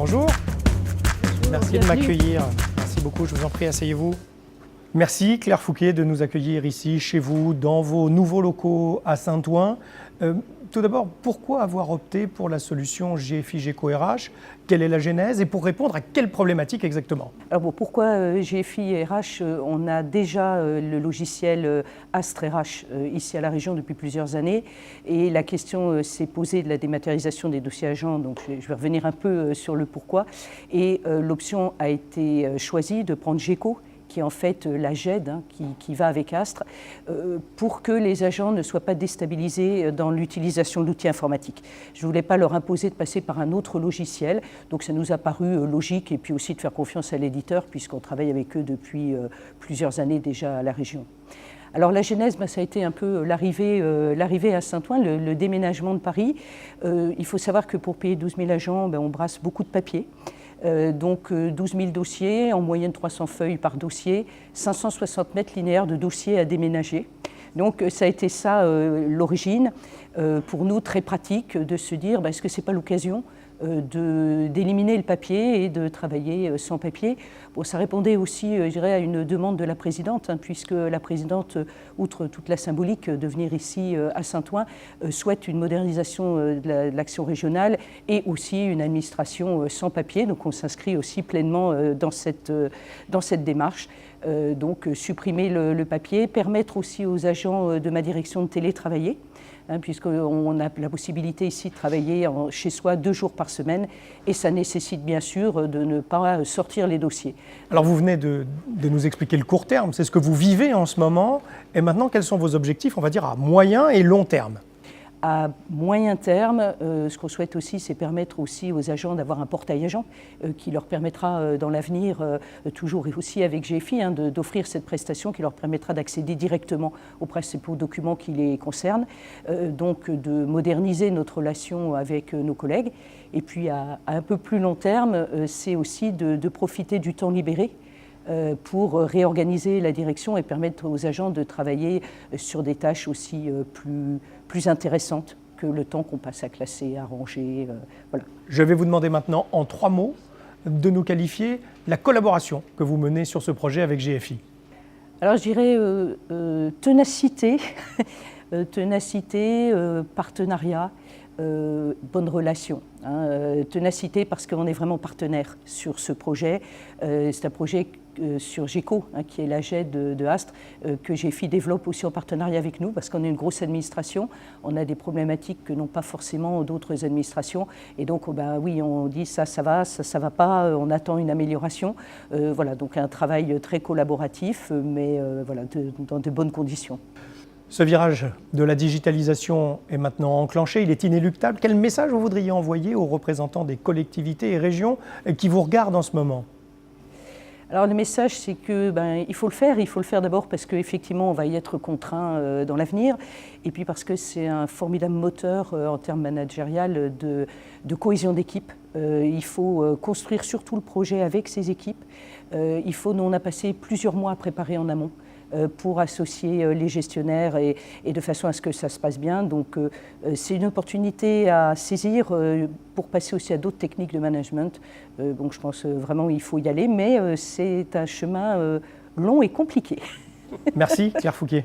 Bonjour. Merci de m'accueillir. Merci beaucoup, je vous en prie, asseyez-vous. Merci Claire Fouquet de nous accueillir ici, chez vous, dans vos nouveaux locaux à Saint-Ouen. Tout d'abord, pourquoi avoir opté pour la solution GFI GECO RH? Quelle est la genèse et pour répondre à quelle problématique exactement? Alors bon, pourquoi GFI RH? On a déjà le logiciel Astre RH ici à la région depuis plusieurs années et la question s'est posée de la dématérialisation des dossiers agents, donc je vais revenir un peu sur le pourquoi. Et l'option a été choisie de prendre GECO, qui est en fait la GED qui va avec Astre, pour que les agents ne soient pas déstabilisés dans l'utilisation de l'outil informatique. Je ne voulais pas leur imposer de passer par un autre logiciel, donc ça nous a paru logique, et puis aussi de faire confiance à l'éditeur, puisqu'on travaille avec eux depuis plusieurs années déjà à la région. Alors la genèse, ça a été un peu l'arrivée à Saint-Ouen, le déménagement de Paris. Il faut savoir que pour payer 12 000 agents, on brasse beaucoup de papier. Donc 12 000 dossiers, en moyenne 300 feuilles par dossier, 560 mètres linéaires de dossiers à déménager. Donc ça a été ça l'origine, pour nous très pratique de se dire est-ce que ce n'est pas l'occasion d'éliminer le papier et de travailler sans papier. Bon, ça répondait aussi, je dirais, à une demande de la présidente, puisque la présidente, outre toute la symbolique de venir ici à Saint-Ouen, souhaite une modernisation de l'action régionale et aussi une administration sans papier. Donc on s'inscrit aussi pleinement dans cette démarche. Donc supprimer le papier, permettre aussi aux agents de ma direction de télétravailler, puisqu'on a la possibilité ici de travailler chez soi 2 jours par semaine et ça nécessite bien sûr de ne pas sortir les dossiers. Alors vous venez de nous expliquer le court terme, c'est ce que vous vivez en ce moment, et maintenant quels sont vos objectifs, on va dire à moyen et long terme? À moyen terme, ce qu'on souhaite aussi, c'est permettre aussi aux agents d'avoir un portail agent qui leur permettra dans l'avenir, toujours aussi avec GFI, d'offrir cette prestation qui leur permettra d'accéder directement aux principaux documents qui les concernent, donc de moderniser notre relation avec nos collègues. Et puis à un peu plus long terme, c'est aussi de profiter du temps libéré pour réorganiser la direction et permettre aux agents de travailler sur des tâches aussi plus intéressantes que le temps qu'on passe à classer, à ranger. Voilà. Je vais vous demander maintenant, en 3 mots, de nous qualifier la collaboration que vous menez sur ce projet avec GFI. Alors je dirais ténacité, ténacité, partenariat, bonne relation. Ténacité parce qu'on est vraiment partenaire sur ce projet. C'est un projet sur GECO, qui est la GED de Astre, que GFI développe aussi en partenariat avec nous parce qu'on est une grosse administration. On a des problématiques que n'ont pas forcément d'autres administrations. Et donc, oui, on dit ça va pas, on attend une amélioration. Voilà, donc un travail très collaboratif, mais voilà, dans de bonnes conditions. Ce virage de la digitalisation est maintenant enclenché, il est inéluctable. Quel message vous voudriez envoyer aux représentants des collectivités et régions qui vous regardent en ce moment? Alors le message, c'est que il faut le faire d'abord parce qu'effectivement on va y être contraint dans l'avenir, et puis parce que c'est un formidable moteur en termes managérial de cohésion d'équipe. Il faut construire surtout le projet avec ces équipes. Nous on a passé plusieurs mois à préparer en amont pour associer les gestionnaires et de façon à ce que ça se passe bien. Donc c'est une opportunité à saisir pour passer aussi à d'autres techniques de management. Donc je pense vraiment qu'il faut y aller, mais c'est un chemin long et compliqué. Merci Claire Fouquet.